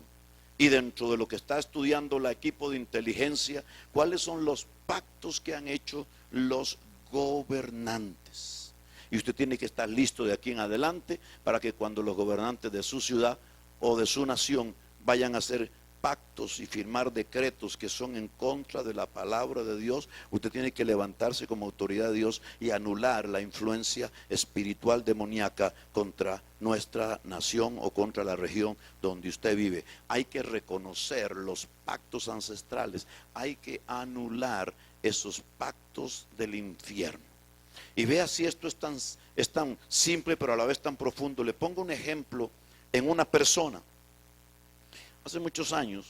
Y dentro de lo que está estudiando el equipo de inteligencia, cuáles son los pactos que han hecho los gobernantes. Y usted tiene que estar listo de aquí en adelante para que cuando los gobernantes de su ciudad o de su nación vayan a hacer pactos y firmar decretos que son en contra de la palabra de Dios, usted tiene que levantarse como autoridad de Dios y anular la influencia espiritual demoníaca contra nuestra nación o contra la región donde usted vive. Hay que reconocer los pactos ancestrales, hay que anular esos pactos del infierno. Y vea si esto es tan simple pero a la vez tan profundo. Le pongo un ejemplo en una persona. Hace muchos años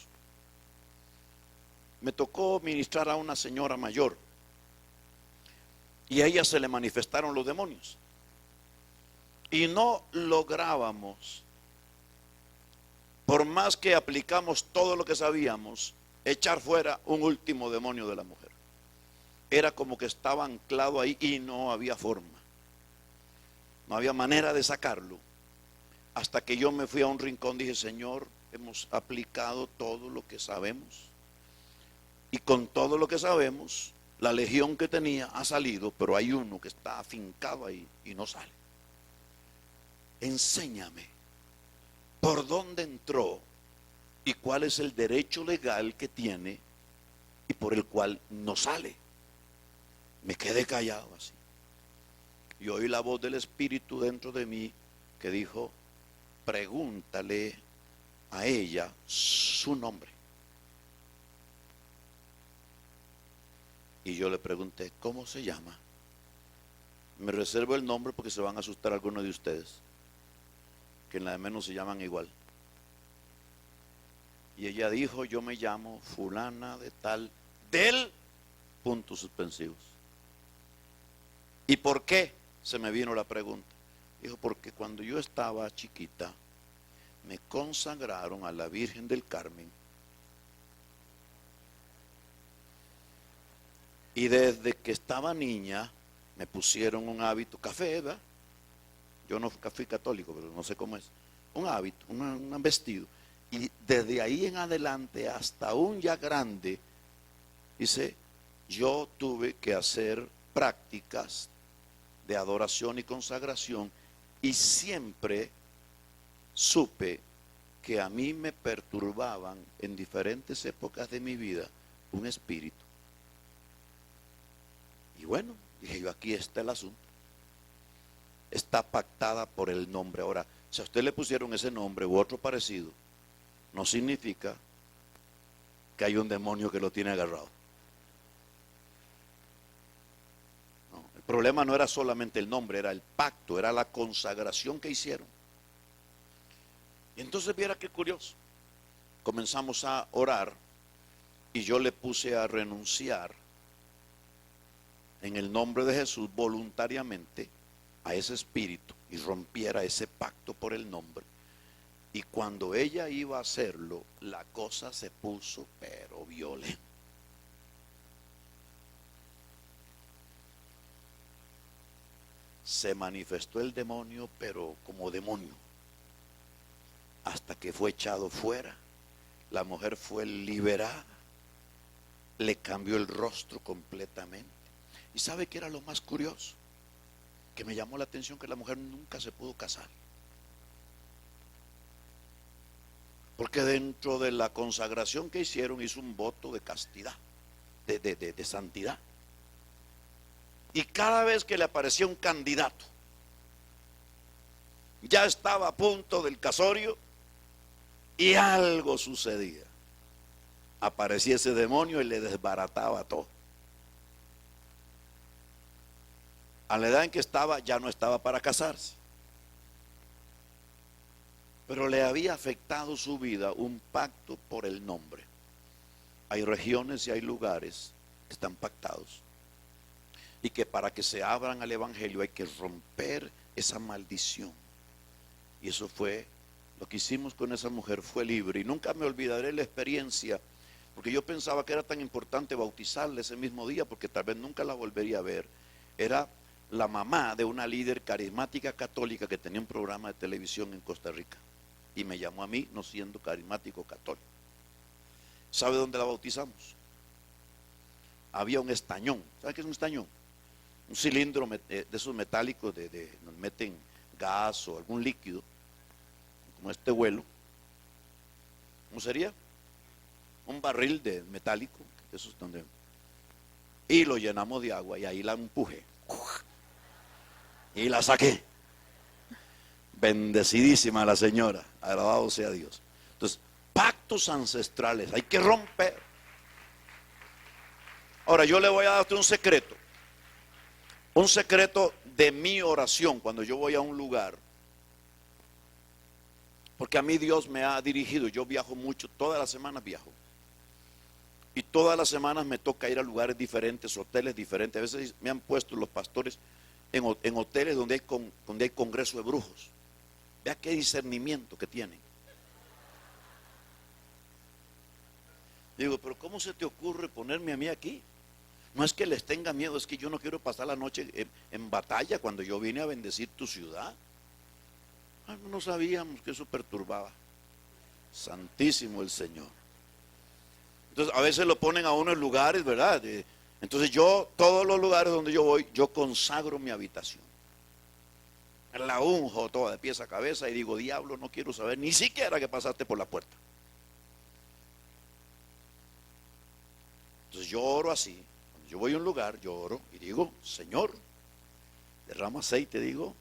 me tocó ministrar a una señora mayor y a ella se le manifestaron los demonios y no lográbamos, por más que aplicamos todo lo que sabíamos, echar fuera un último demonio de la mujer. Era como que estaba anclado ahí y no había forma, no había manera de sacarlo, hasta que yo me fui a un rincón. Dije, Señor, hemos aplicado todo lo que sabemos y con todo lo que sabemos la legión que tenía ha salido, pero hay uno que está afincado ahí y no sale. Enséñame por dónde entró y cuál es el derecho legal que tiene y por el cual no sale. Me quedé callado así y oí la voz del Espíritu dentro de mí que dijo, pregúntale a ella su nombre. Y yo le pregunté, ¿cómo se llama? Me reservo el nombre porque se van a asustar algunos de ustedes, que en la de menos se llaman igual. Y ella dijo, yo me llamo fulana de tal, del puntos suspensivos. ¿Y por qué? Se me vino la pregunta. Dijo, porque cuando yo estaba chiquita, me consagraron a la Virgen del Carmen. Y desde que estaba niña, me pusieron un hábito, café, ¿verdad? Yo no fui católico, pero no sé cómo es. Un hábito, un vestido. Y desde ahí en adelante, hasta aún ya grande, dice, yo tuve que hacer prácticas de adoración y consagración, y siempre supe que a mí me perturbaban en diferentes épocas de mi vida un espíritu. Y bueno, dije yo, aquí está el asunto. Está pactada por el nombre. Ahora, si a usted le pusieron ese nombre u otro parecido, no significa que hay un demonio que lo tiene agarrado. No, el problema no era solamente el nombre, era el pacto, era la consagración que hicieron. Y entonces viera qué curioso. Comenzamos a orar y yo le puse a renunciar en el nombre de Jesús voluntariamente a ese espíritu y rompiera ese pacto por el nombre. Y cuando ella iba a hacerlo, la cosa se puso pero violenta. Se manifestó el demonio, pero como demonio, hasta que fue echado fuera. La mujer fue liberada, le cambió el rostro completamente. ¿Y sabe qué era lo más curioso? Que me llamó la atención que la mujer nunca se pudo casar. Porque dentro de la consagración que hicieron, hizo un voto de castidad, de santidad. Y cada vez que le aparecía un candidato, ya estaba a punto del casorio y algo sucedía. Aparecía ese demonio y le desbarataba todo. A la edad en que estaba, ya no estaba para casarse. Pero le había afectado su vida un pacto por el nombre. Hay regiones y hay lugares que están pactados. Y que para que se abran al evangelio hay que romper esa maldición. Y eso fue lo que hicimos con esa mujer, fue libre. Y nunca me olvidaré la experiencia, porque yo pensaba que era tan importante bautizarla ese mismo día, porque tal vez nunca la volvería a ver. Era la mamá de una líder carismática católica que tenía un programa de televisión en Costa Rica. Y me llamó a mí, no siendo carismático católico. ¿Sabe dónde la bautizamos? Había un estañón. ¿Sabe qué es un estañón? Un cilindro de esos metálicos, nos meten gas o algún líquido, como este vuelo. ¿Cómo sería? Un barril de metálico, eso es donde. Y lo llenamos de agua y ahí la empujé. Y la saqué. Bendecidísima la señora, alabado sea Dios. Entonces, pactos ancestrales hay que romper. Ahora yo le voy a dar a usted un secreto de mi oración cuando yo voy a un lugar, porque a mí Dios me ha dirigido. Yo viajo mucho, todas las semanas viajo, y todas las semanas me toca ir a lugares diferentes, hoteles diferentes. A veces me han puesto los pastores en hoteles donde hay congreso de brujos. Vea qué discernimiento que tienen. Digo, pero ¿cómo se te ocurre ponerme a mí aquí? No es que les tenga miedo, es que yo no quiero pasar la noche en batalla cuando yo vine a bendecir tu ciudad. No sabíamos que eso perturbaba. Santísimo el Señor. Entonces a veces lo ponen a uno en lugares, ¿verdad? Entonces yo, todos los lugares donde yo voy, yo consagro mi habitación. La unjo toda de pies a cabeza y digo, diablo, no quiero saber ni siquiera que pasaste por la puerta. Entonces yo oro así. Cuando yo voy a un lugar, yo oro y digo, Señor, derramo aceite, digo,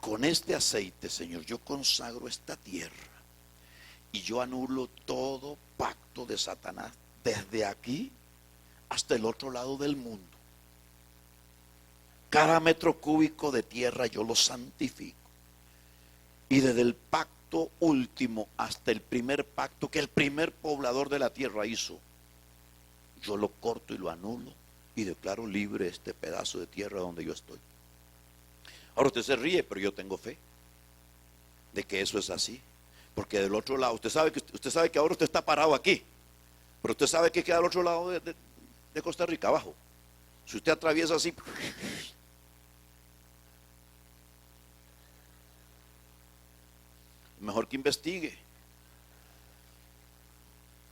con este aceite, Señor, yo consagro esta tierra y yo anulo todo pacto de Satanás desde aquí hasta el otro lado del mundo. Cada metro cúbico de tierra yo lo santifico. Y desde el pacto pacto último, hasta el primer pacto que el primer poblador de la tierra hizo, yo lo corto y lo anulo y declaro libre este pedazo de tierra donde yo estoy. Ahora usted se ríe, pero yo tengo fe de que eso es así, porque del otro lado, usted sabe que ahora usted está parado aquí, pero usted sabe que queda al otro lado de Costa Rica, abajo. Si usted atraviesa así, mejor que investigue.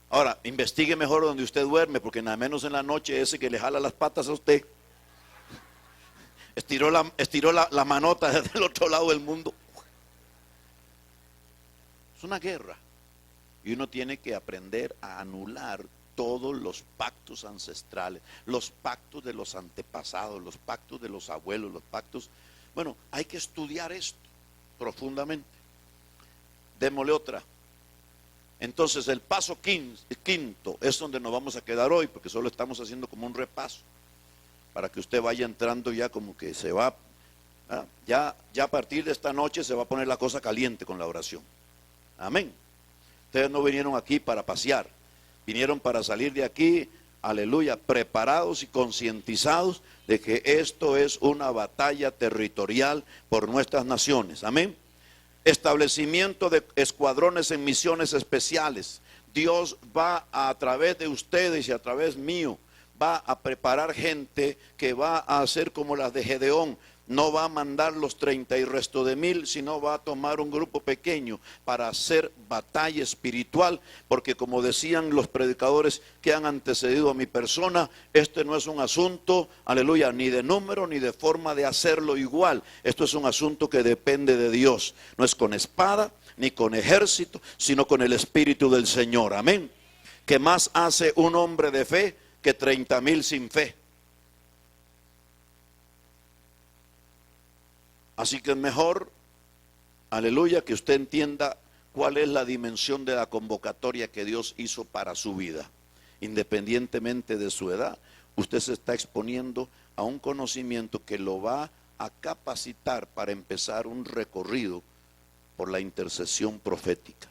Ahora, investigue mejor donde usted duerme, porque nada menos en la noche ese que le jala las patas a usted estiró la manota desde el otro lado del mundo. Es una guerra. Y uno tiene que aprender a anular todos los pactos ancestrales, los pactos de los antepasados, los pactos de los abuelos, los pactos. Bueno, hay que estudiar esto profundamente. Démosle otra. Entonces el paso quinto es donde nos vamos a quedar hoy, porque solo estamos haciendo como un repaso, para que usted vaya entrando ya como que se va, ya a partir de esta noche se va a poner la cosa caliente con la oración. Amén. Ustedes no vinieron aquí para pasear, vinieron para salir de aquí, aleluya, preparados y concientizados de que esto es una batalla territorial por nuestras naciones. Amén. Establecimiento de escuadrones en misiones especiales. Dios va a través de ustedes y a través mío, va a preparar gente que va a hacer como las de Gedeón. No va a mandar los 30 y resto de 1000, sino va a tomar un grupo pequeño para hacer batalla espiritual, porque como decían los predicadores que han antecedido a mi persona, este no es un asunto, aleluya, ni de número ni de forma de hacerlo igual. Esto es un asunto que depende de Dios. No es con espada ni con ejército, sino con el Espíritu del Señor. Amén. ¿Qué más hace un hombre de fe que 30,000 sin fe? Así que es mejor, aleluya, que usted entienda cuál es la dimensión de la convocatoria que Dios hizo para su vida. Independientemente de su edad, usted se está exponiendo a un conocimiento que lo va a capacitar para empezar un recorrido por la intercesión profética.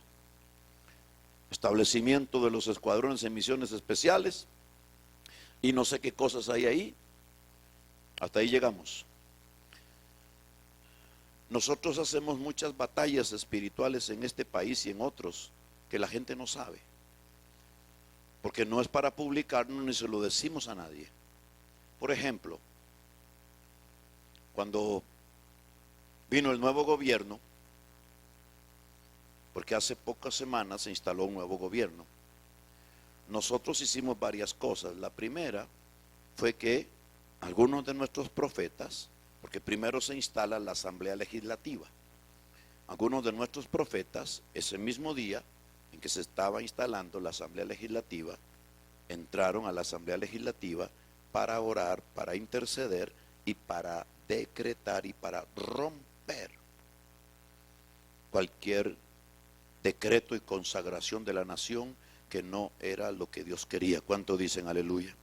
Establecimiento de los escuadrones en misiones especiales, y no sé qué cosas hay ahí. Hasta ahí llegamos. Nosotros hacemos muchas batallas espirituales en este país y en otros que la gente no sabe, porque no es para publicarnos ni se lo decimos a nadie. Por ejemplo, cuando vino el nuevo gobierno, porque hace pocas semanas se instaló un nuevo gobierno, nosotros hicimos varias cosas. La primera fue que algunos de nuestros profetas, porque primero se instala la Asamblea Legislativa, algunos de nuestros profetas, ese mismo día en que se estaba instalando la Asamblea Legislativa, entraron a la Asamblea Legislativa para orar, para interceder y para decretar y para romper cualquier decreto y consagración de la nación que no era lo que Dios quería. ¿Cuántos dicen aleluya?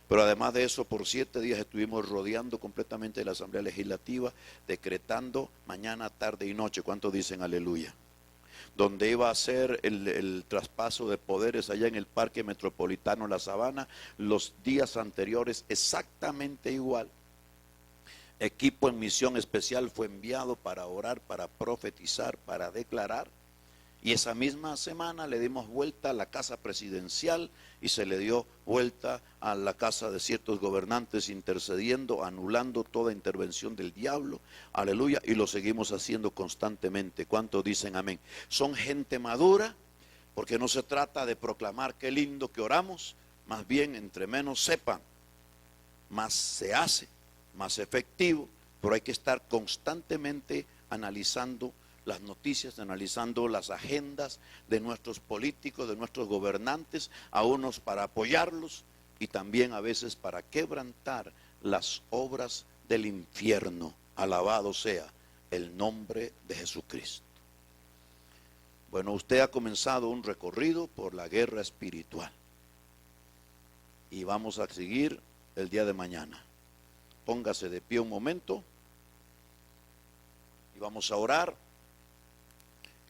Pero además de eso, por 7 días estuvimos rodeando completamente la Asamblea Legislativa, decretando mañana, tarde y noche. ¿Cuántos dicen aleluya? Donde iba a ser el traspaso de poderes allá en el Parque Metropolitano La Sabana, los días anteriores exactamente igual. Equipo en misión especial fue enviado para orar, para profetizar, para declarar. Y esa misma semana le dimos vuelta a la casa presidencial y se le dio vuelta a la casa de ciertos gobernantes, intercediendo, anulando toda intervención del diablo. Aleluya. Y lo seguimos haciendo constantemente. ¿Cuántos dicen amén? Son gente madura, porque no se trata de proclamar qué lindo que oramos. Más bien, entre menos sepan, más se hace, más efectivo. Pero hay que estar constantemente analizando las noticias, analizando las agendas de nuestros políticos, de nuestros gobernantes, a unos para apoyarlos y también a veces para quebrantar las obras del infierno. Alabado sea el nombre de Jesucristo. Bueno, usted ha comenzado un recorrido por la guerra espiritual y vamos a seguir el día de mañana. Póngase de pie un momento y vamos a orar.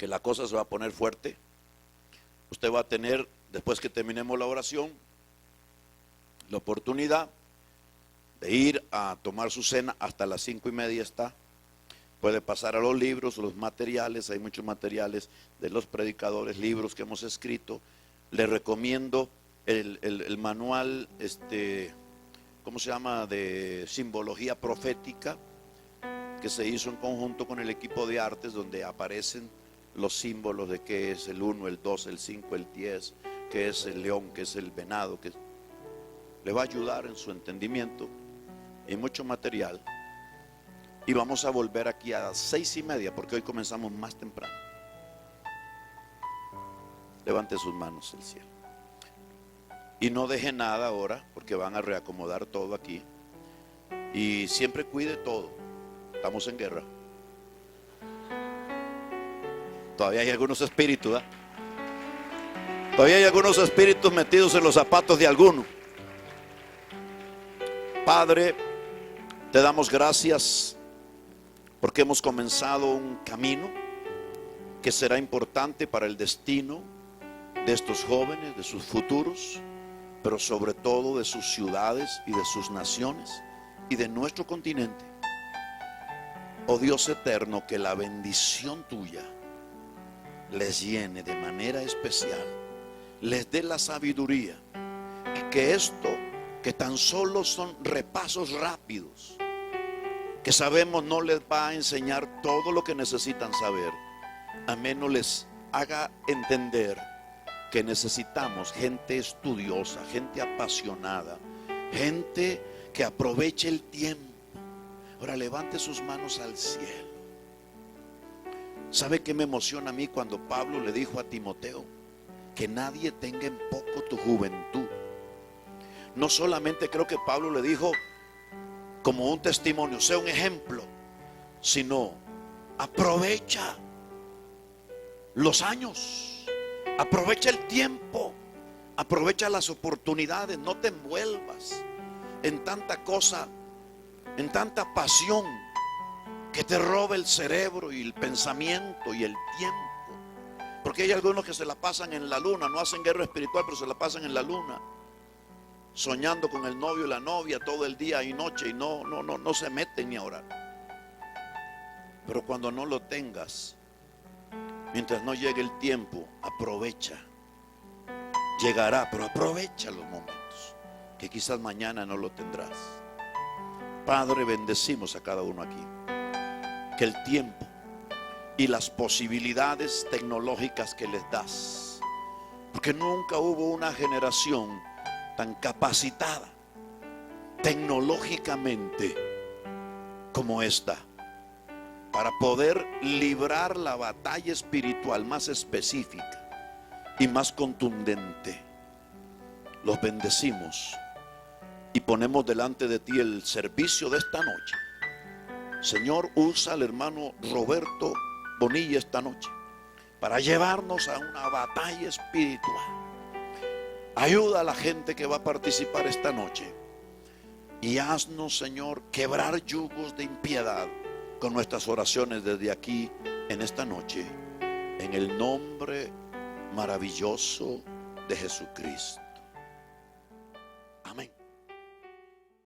que la cosa se va a poner fuerte. Usted va a tener, después que terminemos la oración, la oportunidad de ir a tomar su cena. Hasta las 5:30 está. Puede pasar a los libros, los materiales. Hay muchos materiales de los predicadores, libros que hemos escrito. Le recomiendo el manual, ¿cómo se llama?, de simbología profética, que se hizo en conjunto con el equipo de artes, donde aparecen los símbolos de qué es el 1, el 2, el 5, el 10, qué es el león, qué es el venado, que le va a ayudar en su entendimiento. Hay mucho material. Y vamos a volver aquí a las 6:30, porque hoy comenzamos más temprano. Levante sus manos al cielo. Y no deje nada ahora, porque van a reacomodar todo aquí. Y siempre cuide todo. Estamos en guerra. Todavía hay algunos espíritus, ¿eh? Todavía hay algunos espíritus metidos en los zapatos de alguno. Padre, te damos gracias porque hemos comenzado un camino que será importante para el destino de estos jóvenes, de sus futuros, pero sobre todo de sus ciudades y de sus naciones y de nuestro continente. Oh Dios eterno, que la bendición tuya les llene de manera especial, les dé la sabiduría, y que esto, que tan solo son repasos rápidos, que sabemos no les va a enseñar todo lo que necesitan saber, a menos les haga entender que necesitamos gente estudiosa, gente apasionada, gente que aproveche el tiempo. Ahora levante sus manos al cielo. ¿Sabe qué me emociona a mí cuando Pablo le dijo a Timoteo que nadie tenga en poco tu juventud? No solamente creo que Pablo le dijo como un testimonio, sea un ejemplo, sino aprovecha los años, aprovecha el tiempo, aprovecha las oportunidades, no te envuelvas en tanta cosa, en tanta pasión que te roba el cerebro y el pensamiento y el tiempo. Porque hay algunos que se la pasan en la luna, no hacen guerra espiritual, pero se la pasan en la luna, soñando con el novio y la novia todo el día y noche, y no se meten ni a orar. Pero cuando no lo tengas, mientras no llegue el tiempo, aprovecha. Llegará, pero aprovecha los momentos, que quizás mañana no lo tendrás. Padre, bendecimos a cada uno aquí, que el tiempo y las posibilidades tecnológicas que les das, porque nunca hubo una generación tan capacitada tecnológicamente como esta, para poder librar la batalla espiritual más específica y más contundente. Los bendecimos y ponemos delante de ti el servicio de esta noche. Señor, usa al hermano Roberto Bonilla esta noche para llevarnos a una batalla espiritual. Ayuda a la gente que va a participar esta noche y haznos, Señor, quebrar yugos de impiedad con nuestras oraciones desde aquí en esta noche, en el nombre maravilloso de Jesucristo.